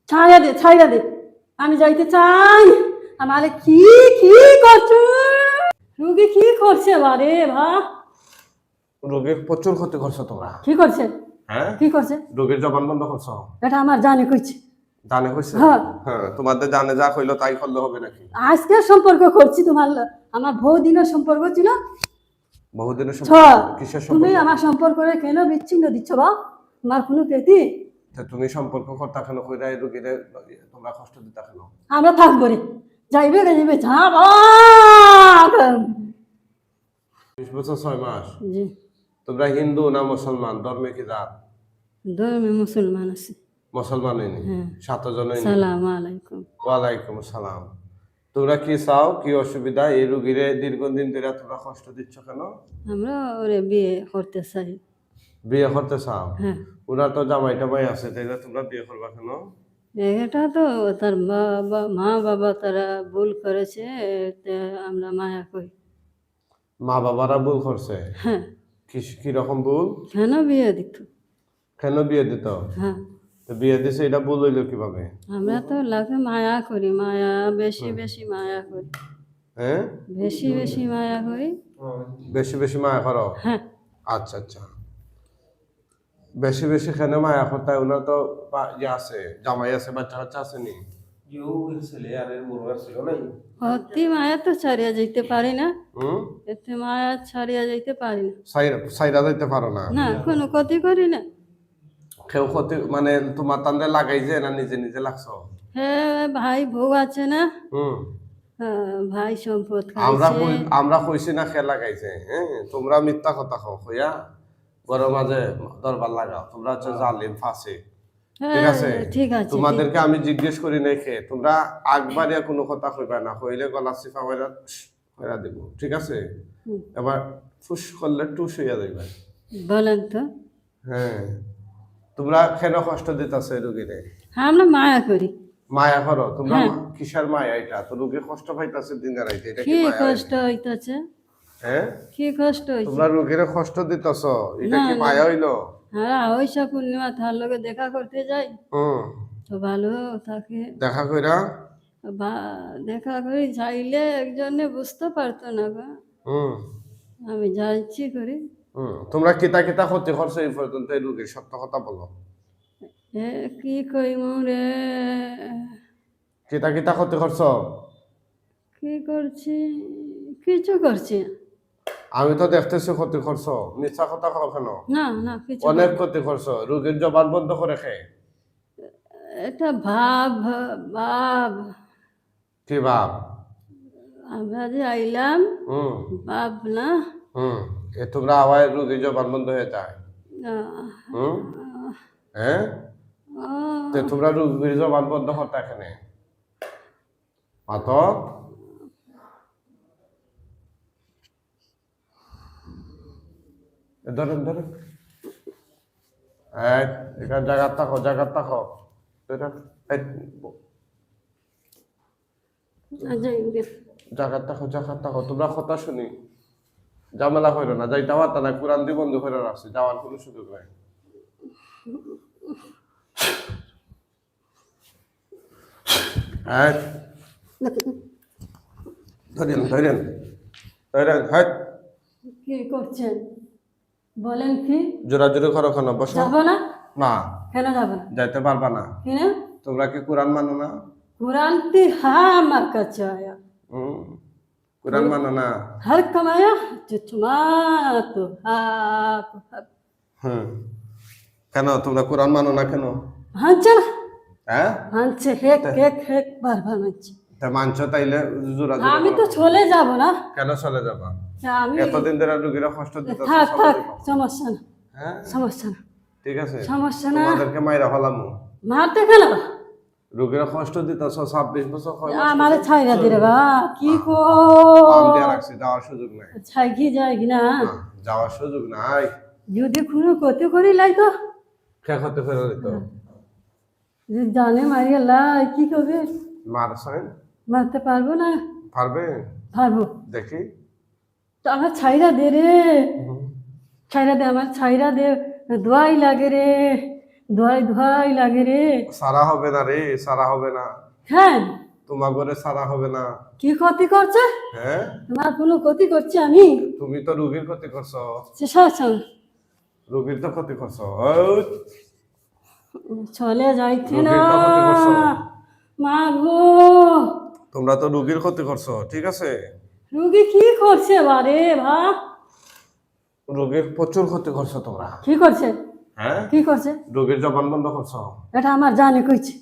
ছাইরা দে, আমি যাইতে চাই। আমারে কি কি করছো? রুগী কি করছে বারে ভা? রোগীর প্রচুর ক্ষতি করছো তোমরা। কি করছে? হ্যাঁ, কি করছে? রোগীর জবান বন্ধ করছো। এটা আমার জানে কইছে। জানে কইছে? হ্যাঁ। হ্যাঁ, তোমাদের জানে যা কইলো তাই করলে হবে নাকি? আজকে সম্পর্ক করছি আমার বহুদিনের সম্পর্ক ছিল। বহুদিনের ছ সম্পর্ক। কিসের তুমি সম্পর্ক? আমার সম্পর্করে কেন বিচ্ছিন্ন দিচ্ছ বা? তোমার কোনো পেতি? তুমি সম্পর্ক করতা কেন, কইরা এই রোগীরে তোমরা কষ্ট দিতা কেন? আমরা থাকবো রে, যাইবে যাবা। 20 বছর 6 মাস। জি, তোমরা হিন্দু না মুসলমান? ধর্মে কি জাত? ধর্মে মুসলমান আছে। মুসলমানই নি? হ্যাঁ। 7 জনই নি? সালাম আলাইকুম। ওয়ালাইকুম আসসালাম। তোমরা কি চাও, কি অসুবিধা? এই রোগীরে দীর্ঘদিন ধরে তোমরা কষ্ট দিচ্ছ কেন? আমরা ওরে বিয়ে করতে চাই। বিয়ে করতে চাও? হ্যাঁ। ওনার তো জামাই টামাই আছে, তাইলে তোমরা বিয়ে করবা কেন? এটা তো তার মা বাবা তারা ভুল করেছে, এতে আমরা মায়া করি। মা বাবারা ভুল করছে? হ্যাঁ। কিরকম ভুল? কেন বিয়ে দিত? কেন বিয়ে দিত? হ্যাঁ। তো বিয়ে দিছে, এটা ভুল হইলো কিভাবে? আমরা তো লাগে মায়া করি, মায়া বেশি বেশি মায়া করি। হ্যাঁ, বেশি বেশি মায়া করি। বেশি বেশি মায়া করো? হ্যাঁ। আচ্ছা আচ্ছা। বেশি বেশি কেন মায়া করতে? ওনার তো ইয়ে আছে, জামাই আছে, বাচ্চা কাচ্চা আছে নি? অতি মায়া তো ছাড়িয়া যাইতে পারি না। হুম, এতে মায়া ছাড়িয়া যাইতে পারি না। সাইরা যাইতে পারো না? না, কোনো ক্ষতি করি না। কেউ ক্ষতি মানে তোমার তান্ডে লাগাইছে না নিজে নিজে লাগছো? হ্যাঁ, ভাই বউ আছে না? হুম, ভাই সম্পদ আমরা খাইছে। আমরা কইছি না খেলা লাগাইছে? হ্যাঁ, তোমরা মিথ্যা কথা কও, কইয়া ঘরের মাঝে দরবার লাগাও। তোমরা হচ্ছে জালিম, ফাসিক। ঠিক হ্যাঁ, আছে? ঠিক আছে। তোমাদেরকে আমি জিজ্ঞেস করি নাই খে, তোমরা আগবাড়িয়া কোনো কথা কইবা না, কইলে গলা চিপা মেরা দিব। ঠিক আছে? এবার ফুস করলে টুস হইয়া যাইবা। বলেন তো। হ্যাঁ, তোমরা কেন কষ্ট দিতেছো রুগীরে? হ্যাঁ, আমরা মায়া করি। মায়া করো তোমরা? হ্যাঁ। কিসের মায়া এটা? তো রুগী কষ্ট পাইতাছে দিনে রাইতে, এটা কি কি মায়া? কষ্ট হইতাছে? হ্যাঁ, কি কষ্ট হইছে? তোমরা রুগীরে কষ্ট দিতেছো, এটা না, কি না। মায়া হইলো? হ্যাঁ, ওইসব পূর্ণিমা তার লগে দেখা করতে যাই হুম, তো ভালো থাকে। দেখা কইরা? দেখা করি চাইলে একজনে বুঝতে পারতো না গো। হুম, আমি যাইছি করি। তোমরা কিতা কিতা ক্ষতি করছো এই পর্যন্ত এই রুগীর? সত্য কথা বলো। এ কি কইমু রে? কিতা কিতা ক্ষতি করছো? কি করছি? কিছু করছি না। আমি তো দেখতেছি ক্ষতি করছো, মিথ্যা কথা কও কেন? না, না, কিছু অনেক করিনি। ক্ষতি করছো, রুগীর জবান বন্ধ করে খেয়ে। এটা ভাব ভাব। কি ভাব? আমরা যে আইলাম হুম, ভাব না। হুম, এ তোমরা আওয়াজ রুগীর জবান বন্ধ হয়ে যায়। হুম, হ্যাঁ, তো তোমরা রুগীর জবান বন্ধ করতে এখানে মাতো। ধরেন ধরেন, এখানে জায়গা থাকো, জায়গা থাকো। জায়গা থাকো, জায়গা থাকো। তোমরা কথা শুনি, ঝামেলা করো না, যাইতে পারতা না। কোরআন দিয়ে বন্ধ করে রাখছি, যাওয়ার কোনো সুযোগ নাই। ধরেন ধরেন ধরেন। কি করছেন বলেন? কি জোরাজুরি করো কেন? বসো। যাবো না। না, কেন যাবো না? যাইতে পারবা না। কেন? তোমরা কি কোরআন মানো না? कुरान ती हाँ আমার কাছে আয়া। কোরআন মানো না? हर कमाया चुचमा तो हा। হুম, কেন তোমরা কোরআন মানো না কেন? হাঁচে না। হ্যাঁ, হাঁচে হেক হেক হেক বারবার হাঁচে। তা মানছো তাইলে জোরাজুরি আমি করো তো কেন? চলে যাব না। কেন চলে যাবা? আমি এতদিন ধরে রুগীরা কষ্ট দিতেছে, থাক চলে থাক, যাবা। সমস্যা না, হ্যাঁ, সমস্যা না, ঠিক আছে, সমস্যা না। তোমাদেরকে মাইরা ফেলামু। মারতে কেন? রুগীরা কষ্ট দিতেছ, 26 বছর আমার ছাইরা দিরে বা কি কো পাম দিয়ে রাখছি, যাওয়ার সুযোগ নাই। ছাই কি যায় কি না? না, যাওয়ার সুযোগ নাই। যদি কোনো ক্ষতি করি লাই তো কে ক্ষতি করে দিত? যদি জানে মারিয়া লাই কি করবে? মারছেন? মারতে পারবো না। পারবে? পারবো। দেখি। তো আমার ছাইরা দে রে, ছাইরা দে, আমার ছাইরা দে, দোয়াই লাগে রে, ধোয়াই ধোয়াই লাগে রে। সারা হবে না রে, সারা হবে না, হ্যাঁ, তোমার ঘরে সারা হবে না। কি ক্ষতি করছে? হ্যাঁ, তোমার কোনো ক্ষতি করছে আমি? তুমি তো রুগীর ক্ষতি করছো, রুগীর তো ক্ষতি করছো। চলে যাইতে না রুগীর তো ক্ষতি করছো, মা গো। তোমরা তো রুগীর ক্ষতি করছো, ঠিক আছে? রুগী কি করছে বারে ভা? রোগীর প্রচুর ক্ষতি করছো তোমরা। কি করছে? হ্যাঁ, কি করছে? রোগীর জবান বন্ধ করছো। এটা আমার জানে কইছে।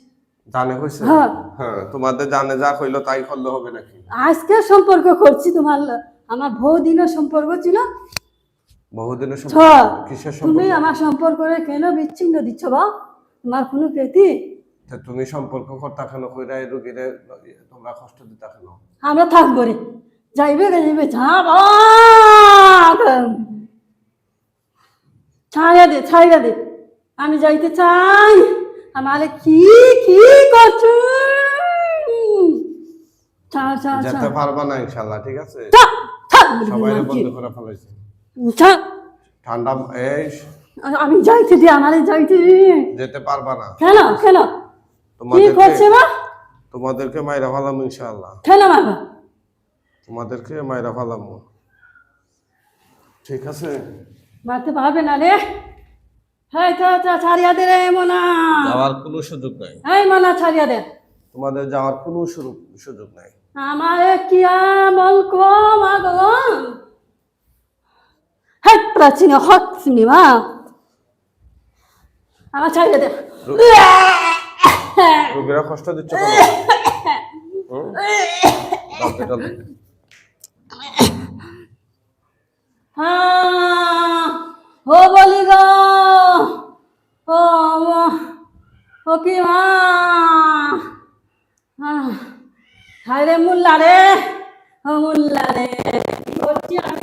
জানে কইছে? হ্যাঁ। হ্যাঁ, তোমাদের জানে যা কইলো তাই করলে হবে নাকি? আজকে সম্পর্ক করছি তোমার, আমার বহুদিনের সম্পর্ক ছিল। বহুদিনের ছ, সম্পর্ক? কিসের তুমি সম্পর্ক? আমার সম্পর্করে কেন বিচ্ছিন্ন দিচ্ছ বা? তোমার কোনো ক্ষতি? তা তুমি সম্পর্ক করতা কেন, কইরা এই রোগীরে তোমরা কষ্ট দিতা কেন? আমরা থাকবো রে, যাইবে যাইবে ঝাঁপ। ছাইরা দে, আমি যাইতে চাই। আমার কি কি করছো? ছাড় ছাড় যেতে ছাড় পারবা না ইনশাআল্লাহ, ঠিক আছে? ছাড়, ছাড়। সবাই বন্ধ করে ফেলাইছে। ছাড়। ঠান্ডা এই আমি যাইতে দি, আমারে যাইতে। যেতে পারবা না। কেন কেন? কি করছে বা? তোমাদেরকে মাইরা ফেলাম ইনশাআল্লাহ। কেন মারবা? তোমাদেরকে মাইরা ফেলাম, ঠিক আছে? মারতে পারবে না রে। হ্যাঁ, ছাড়িয়া দে রে মোনা। যাওয়ার কোনো সুযোগ নাই। এই মোনা, ছাড়িয়া দে। তোমাদের যাওয়ার কোনো সুযোগ নাই। আমারে কি আমল কো মাগো? হ্যাঁ, প্রাচীন হক শুনি মা। আমার ছাড়িয়া দে। রোগীরা কষ্ট দিচ্ছ কেন? হ্যাঁ, ও বলি গো, ও ও কি মা? হায় রে মুল্লা রে, ও মুল্লা রে, কি করছি আমি?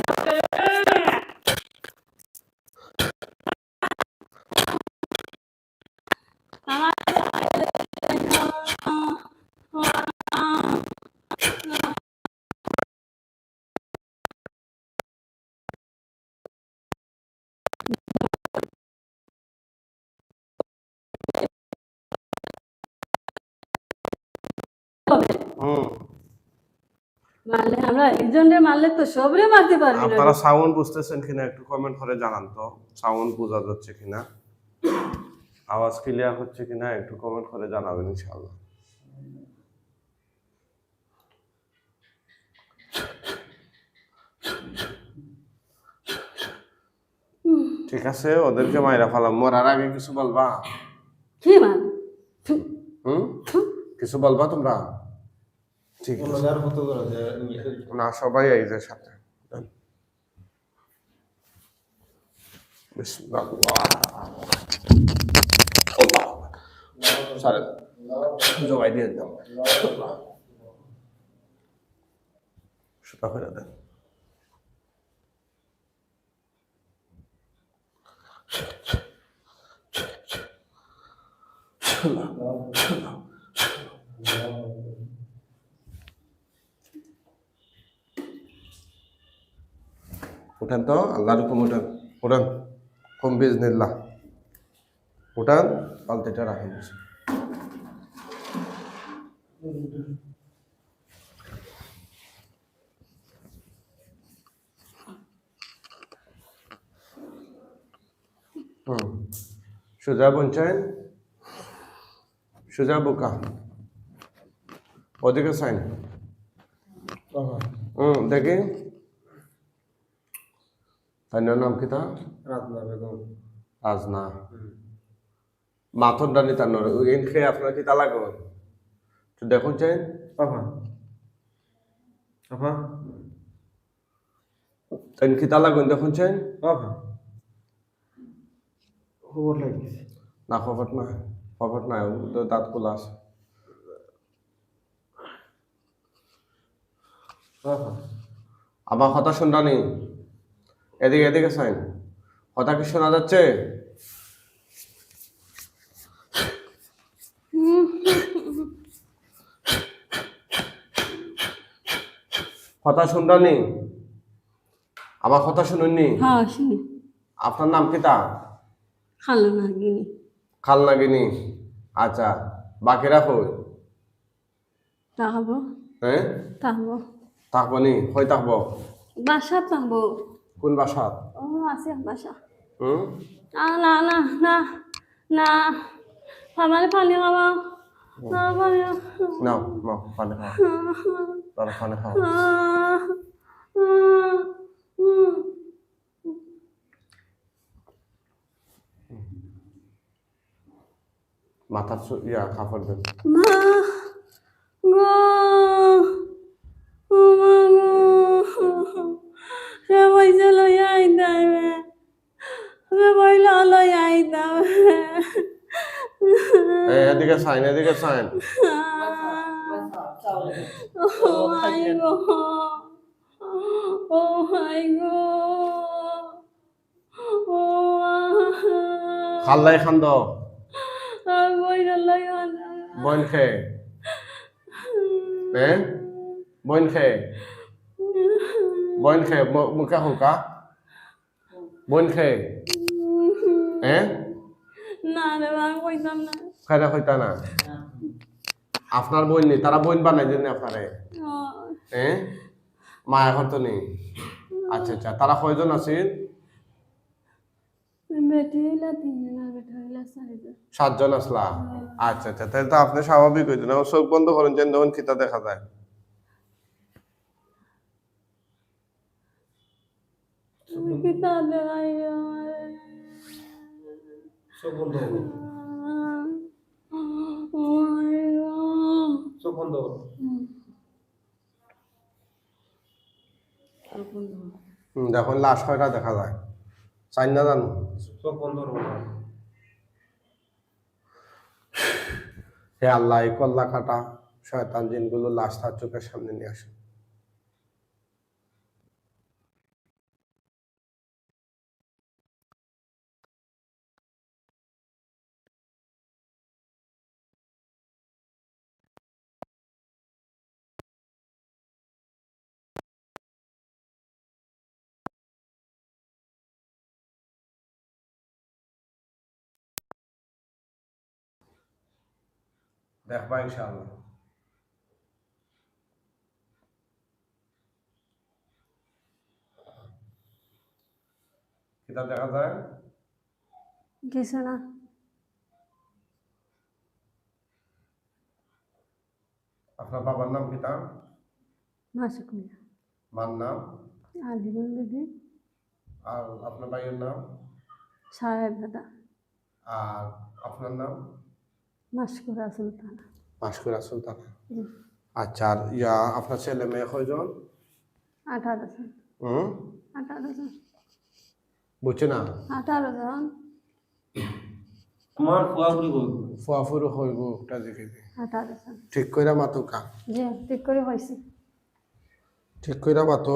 মারলে আমরা একজনের মারলে তো সবরে মারতে পারবি না। আপনারা সাউন্ড বুঝতেছেন কিনা একটু কমেন্ট করে জানান তো। সাউন্ড বোঝা যাচ্ছে কিনা, আওয়াজ ক্লিয়ার হচ্ছে কিনা একটু কমেন্ট করে জানাবেন ইনশাআল্লাহ। ঠিক আছে, ওদেরকে মাইরা ফেলাম। মরার আগে কিছু বলবা? কি মান? কিছু বলবা তোমরা? ঠিক আছে না, সবাই এই যে সাথে জবাই দিয়ে দাও, সুতা করে দেন। উঠেন তো, আল্লাহর হুকুম উঠেন, উঠেন, কম বিজনিল্লাহ উঠান, পালতিটা রাখেন। সোজা বলছেন, সোজা বোকা, ওদিকে সাইন। দেখি তাইনার নাম কি? তা রাজনা বেগম। রাজনা মাথর ডানি তার নর এন খেয়ে আপনার কি তা লাগো? তো দেখুন চাই তাই কি তা লাগুন দেখুন চাই খবর লাগিস না? খবর না, খবর না, দাঁত খোলা আছে। আমার কথা শুনরানি, এদিকে এদিকে সাইন, কথা কি শোনা যাচ্ছে? কথা শুনরানি, আমার কথা শুনুননি? হ্যাঁ শুনি। আপনার নাম কি? তা খালো না গিনি। খাল নাগিনি আচ্ছা বাকিরা কই তাহাবো হ্যাঁ তাহাবো থাকবো নি কই থাকবো বাসা তাহাবো কোন বাসাত ও আছে বাসা হুম না না না না আমার পানি খাওয়া না পানি নাও নাও পানি খাও তারা পানি খাও মাথার ইয়া কাপড় দেন মা গো ও মা গো সে পয়সা লইয়া আইতাবে সে পয়সা লইয়া আইতাবে এদিকে সাইন ও মাই গো ও মাই গো ও খাল্লাই খান্দ পয়সা লইয়া বইন খে হ্যাঁ বইন খে মুখে হুকা বইন খে হ্যাঁ না রে বাবা কইতাম না খাইরা হইতা না আপনার বইন নেই তারা বইন বানাই দেন আপনারে হ্যাঁ মায়া করতো নেই আচ্ছা আচ্ছা তারা কয়জন আছেন বেটি হইলা তিনজন আর বেটা হইলা চারজন 7 জন আসলা আচ্ছা আচ্ছা তাহলে তো আপনি স্বাভাবিক হইতেন চোখ বন্ধ করেন যেন তখন খিতা দেখা যায় কিতা দেখাই চোখ বন্ধ করো চোখ বন্ধ করো দেখুন লাশ কয়টা দেখা যায় চাই না জানো চোখ বন্ধ করো না হে আল্লাহ এই কল্লা কাটা শয়তান জিনগুলো লাশ তার চোখের সামনে নিয়ে আসে দেখবা ইনশাআল্লাহ কিতাব দেখা যায় কিছু না আপনার বাবার নাম কিতাব মাসুক মিয়া মার নাম আলিমুল বিবি আর আপনার ভাইয়ের নাম সাহেব দাদা আর আপনার নাম মাসকুরা সুলতানা মাসকুরা সুলতানা আচ্ছা আর আপনার ছেলে মেয়ে কয়জন 18 জন 18 জন বুঝছে না 18 জন তোমার ফুয়াফুরি কই ফুয়াফুরু হইব একটা দিকে 18 জন ঠিক কইরা মাতুকা জি ঠিক করে হয়েছে ঠিক কইরা মাতো